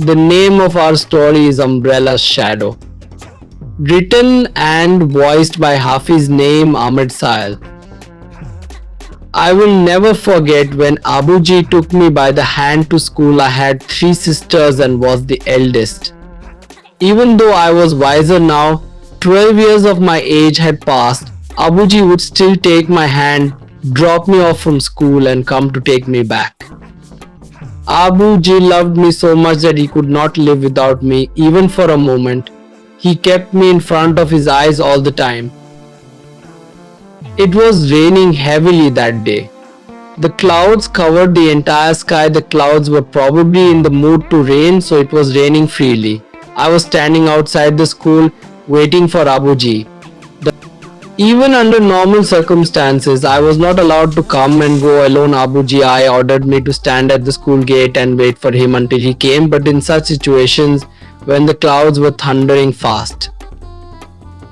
The name of our story is Umbrella's Shadow. Written and voiced by Hafiz name Ahmed Sahel. I will never forget when Abuji took me by the hand to school. I had 3 sisters and was the eldest. Even though I was wiser now, 12 years of my age had passed, Abuji would still take my hand, drop me off from school and come to take me back. Abuji loved me so much that he could not live without me even for a moment. He kept me in front of his eyes all the time. It was raining heavily that day. The clouds covered the entire sky. The clouds were probably in the mood to rain, so it was raining freely. I was standing outside the school waiting for Abuji. Even under normal circumstances, I was not allowed to come and go alone. Abuji I ordered me to stand at the school gate and wait for him until he came, but in such situations when the clouds were thundering fast.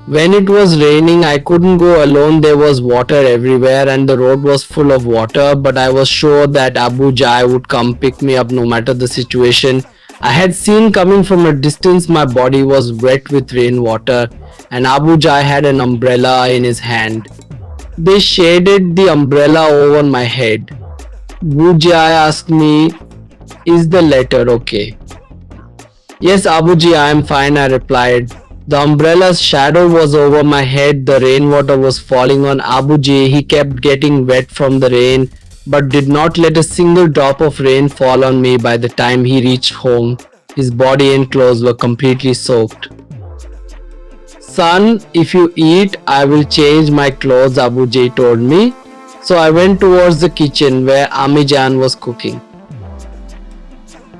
When it was raining, I couldn't go alone. There was water everywhere and the road was full of water, but I was sure that Abuji would come pick me up no matter the situation. I had seen coming from a distance my body was wet with rainwater and Abuji had an umbrella in his hand. They shaded the umbrella over my head. Abuji asked me, "Is the letter okay?" "Yes, Abuji, I am fine," I replied. The umbrella's shadow was over my head. The rainwater was falling on Abuji. He kept getting wet from the rain, but did not let a single drop of rain fall on me. By the time he reached home, his body and clothes were completely soaked. "Son, if you eat, I will change my clothes," Abuji told me. So I went towards the kitchen where Ami Jan was cooking.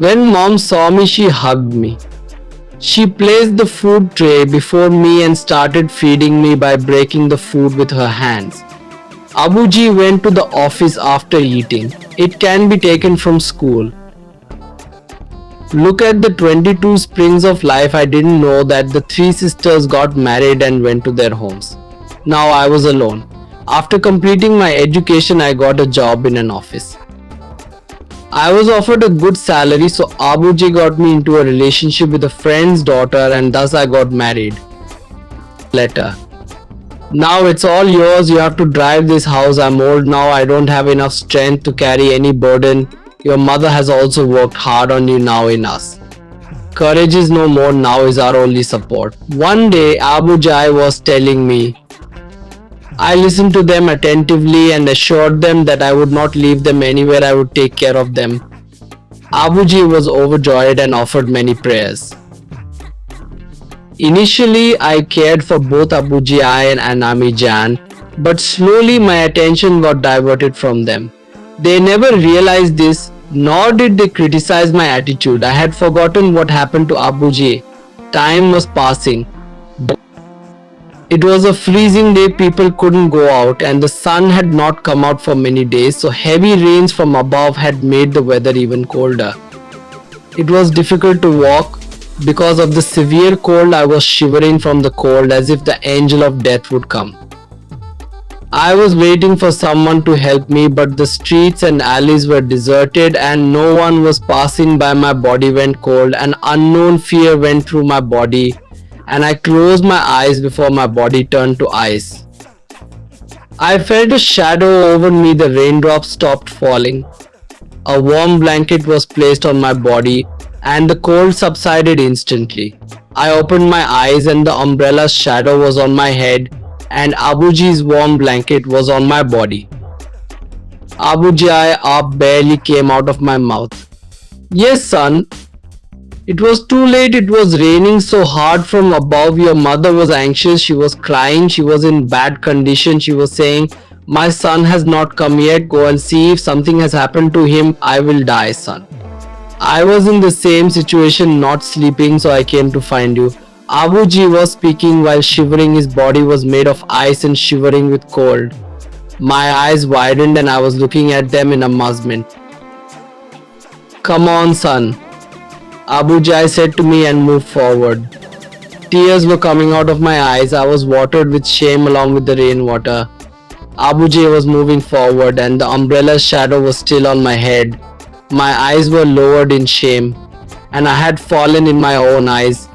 When mom saw me, she hugged me. She placed the food tray before me and started feeding me by breaking the food with her hands. Abuji went to the office after eating. It can be taken from school. Look at the 22 springs of life. I didn't know that the 3 sisters got married and went to their homes. Now I was alone. After completing my education, I got a job in an office. I was offered a good salary, so Abuji got me into a relationship with a friend's daughter and thus I got married. Letter. Now it's all yours. You have to drive this house. I'm old now. I don't have enough strength to carry any burden. Your mother has also worked hard on you now in us. Courage is no more. Now is our only support. One day Abuji was telling me. I listened to them attentively and assured them that I would not leave them anywhere. I would take care of them. Abuji was overjoyed and offered many prayers. Initially, I cared for both Abuji and Ami Jan, but slowly my attention got diverted from them. They never realized this, nor did they criticize my attitude. I had forgotten what happened to Abuji. Time was passing. It was a freezing day. People couldn't go out and the sun had not come out for many days, so heavy rains from above had made the weather even colder. It was difficult to walk. Because of the severe cold, I was shivering from the cold as if the angel of death would come. I was waiting for someone to help me, but the streets and alleys were deserted and no one was passing by. My body went cold. An unknown fear went through my body and I closed my eyes before my body turned to ice. I felt a shadow over me. The raindrops stopped falling. A warm blanket was placed on my body and the cold subsided instantly. I opened my eyes and the umbrella's shadow was on my head and Abuji's warm blanket was on my body. Abuji up barely came out of my mouth. "Yes, son." "It was too late. It was raining so hard from above. Your mother was anxious. She was crying. She was in bad condition. She was saying, 'My son has not come yet. Go and see. If something has happened to him, I will die, son.' I was in the same situation, not sleeping, so I came to find you." Abuji was speaking while shivering. His body was made of ice and shivering with cold. My eyes widened and I was looking at them in amazement. "Come on, son," Abuji said to me and moved forward. Tears were coming out of my eyes. I was watered with shame along with the rainwater. Abuji was moving forward and the umbrella's shadow was still on my head. My eyes were lowered in shame and I had fallen in my own eyes.